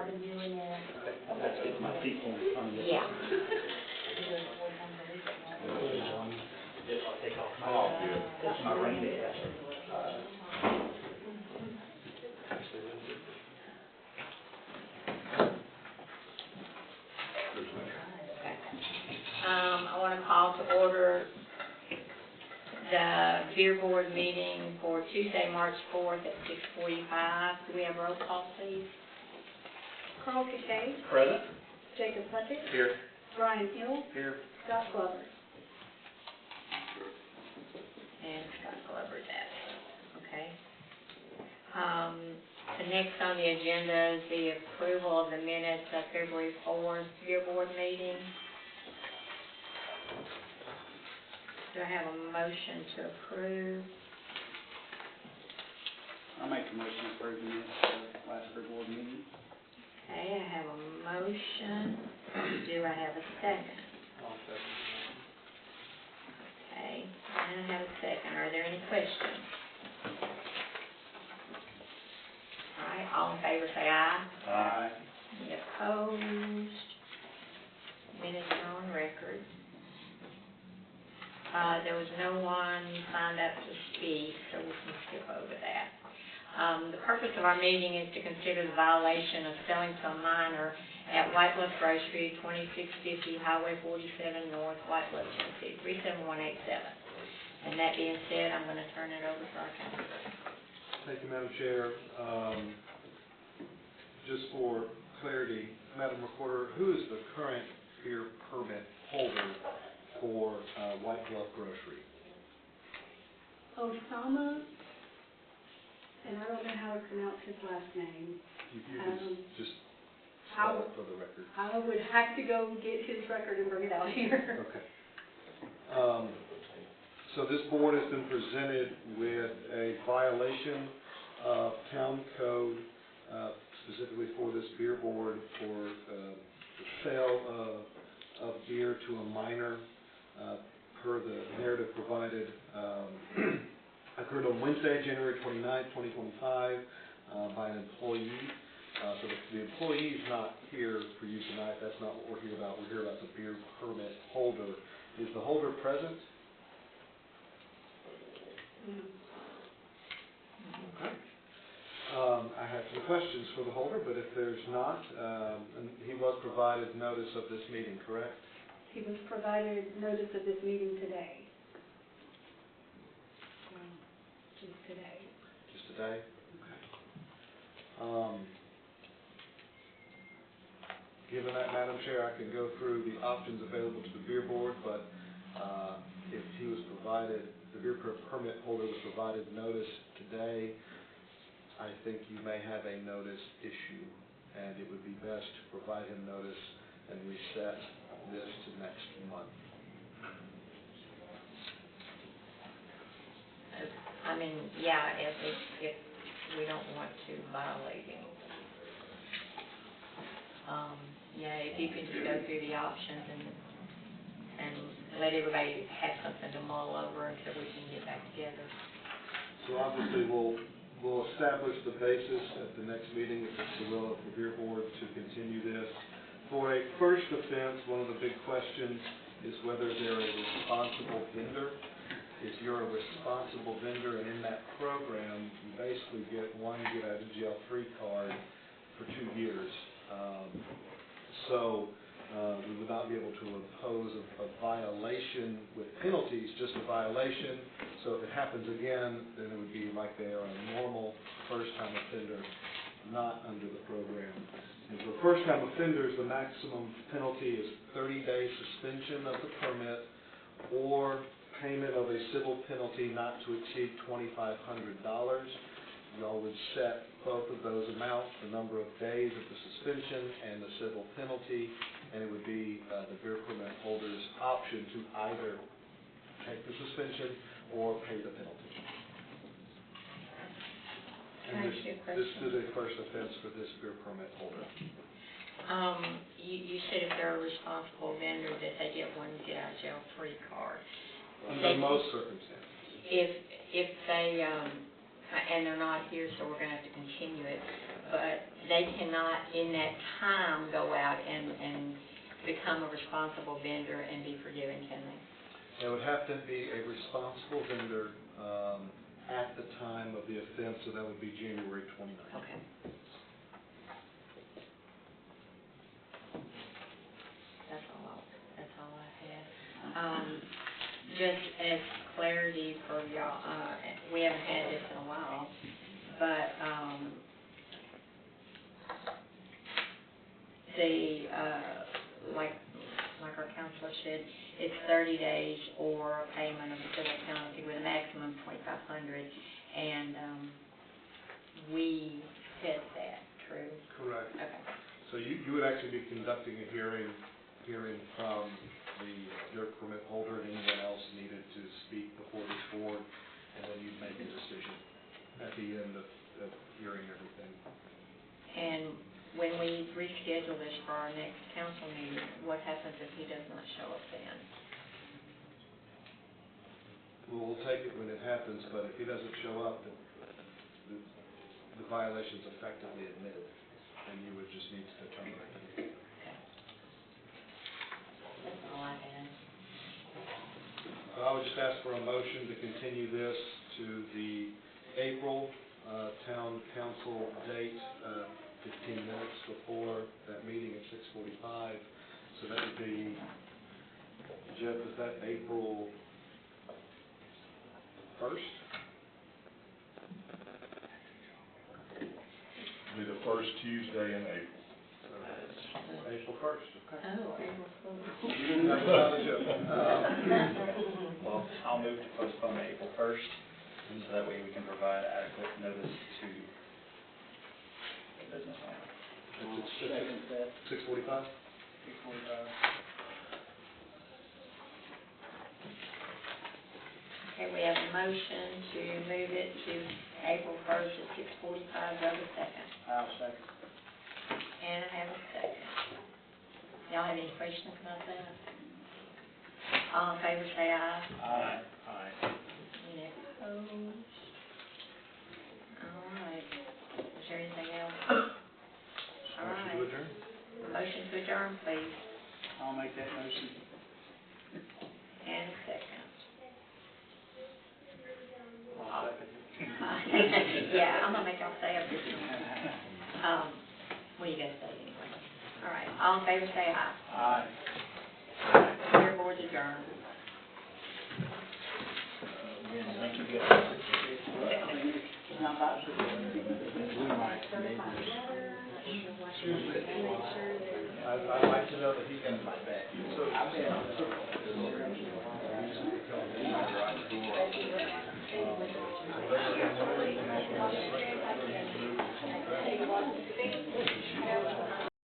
I've been doing it. That's getting my feet on the Yeah. If I take off my rain day. I want to call to order the Beer Board meeting for Tuesday, March 4th at 6:45. Do we have roll call, please? Carl Cachet, Present. Jacob Puckett, Here. Brian Hill, Here. Scott Glover. And Scott Glover's absent. Okay. The next on the agenda is the approval of the minutes of February 4th Beer Board meeting. Do I have a motion to approve? I'll make a motion to approve the minutes of last board meeting. Okay, I have a motion. Do I have a second? I'll second. Okay, and I have a second. Are there any questions? All right, all in favor say aye. Aye. Any opposed? Minutes are on record. There was no one signed up to speak, so we can skip over that. The purpose of our meeting is to consider the violation of selling to a minor at White Bluff Grocery, 2650 Highway 47 North, White Bluff, Tennessee, 37187. And that being said, I'm going to turn it over to our counselor. Thank you, Madam Chair. Just for clarity, Madam Recorder, who is the current beer permit holder for White Bluff Grocery? Osama, and I don't know how to pronounce his last name. You can just How- spell it for the record. I would have to go get his record and bring it out here. Okay. So this board has been presented with a violation of town code, specifically for this beer board for the sale of beer to a minor, per the narrative provided. Occurred on Wednesday, January 29th, 2025, by an employee. So the employee is not here for you tonight. That's not what we're here about. We're here about the beer permit holder. Is the holder present? Okay. I have some questions for the holder, but if there's not, and he was provided notice of this meeting, correct? He was provided notice of this meeting today. Just today. Just today? Okay. Given that, Madam Chair, I can go through the options available to the beer board, but if he was provided, the beer permit holder was provided notice today, I think you may have a notice issue, and it would be best to provide him notice and reset this to next month. I mean, yeah, if we don't want to violate anything. Yeah, if you could just go through the options and let everybody have something to mull over until we can get back together. So obviously we'll establish the basis at the next meeting, if it's the will of the beer board, to continue this. For a first offense, one of the big questions is whether they're a responsible vendor. If you're a responsible vendor and in that program, you basically get one get out of jail free card for 2 years. So we would not be able to impose a violation with penalties, just a violation. So if it happens again, then it would be like they are a normal first-time offender, not under the program. And for first-time offenders, the maximum penalty is 30-day suspension of the permit or payment of a civil penalty not to exceed $2,500. Y'all would set both of those amounts, the number of days of the suspension and the civil penalty, and it would be the beer permit holder's option to either take the suspension or pay the penalty. And this is a first offense for this beer permit holder. You said if they're a responsible vendor that they get one get out of jail free card. Under most circumstances. If they and they're not here, so we're going to have to continue it. but they cannot in that time go out and become a responsible vendor and be forgiven, can they? It would have to be a responsible vendor at the time of the offense, so that would be January 29th. Okay. That's all I had. Just as clarity for y'all, we haven't had this in a while, but, like our counselor said, it's 30 days or a payment of a civil penalty with a maximum of $2,500, and, we said that, true? Correct. Okay. So you would actually be conducting a hearing from the dirt permit holder and anyone else needed to speak before this board, and then you'd make a decision at the end of hearing everything. And when we reschedule this for our next council meeting, what happens if he does not show up then? Well, we'll take it when it happens, but if he doesn't show up, the violation's effectively admitted, and you would just need to terminate it. Okay. That's all I had. I would just ask for a motion to continue this to the April town council date, 15 minutes before that meeting at 6:45. So that would be, Jeff, is that April 1st? Be the first Tuesday in April. April 1st, okay. Oh, April Fool's. That was not a joke. Well, I'll move to postpone April 1st, and so that way we can provide adequate notice to the business owner. Second that. 6:45? 6:45. Okay, we have a motion to move it to April 1st at 6:45. Do I have a second? I'll second. And I have a second. Y'all have any questions about that? All in favor, say aye. Aye. Aye. Any opposed? All right. Is there anything else? All Motion to right. adjourn? Motion to adjourn, please. I'll make that motion. And a second. I'll second. Yeah, I'm gonna make y'all say everything. Well, you gotta say it anyway. All right, all in favor, say aye. Aye. Your board's adjourned. Thank you, guys. I'd like to know that he can. So,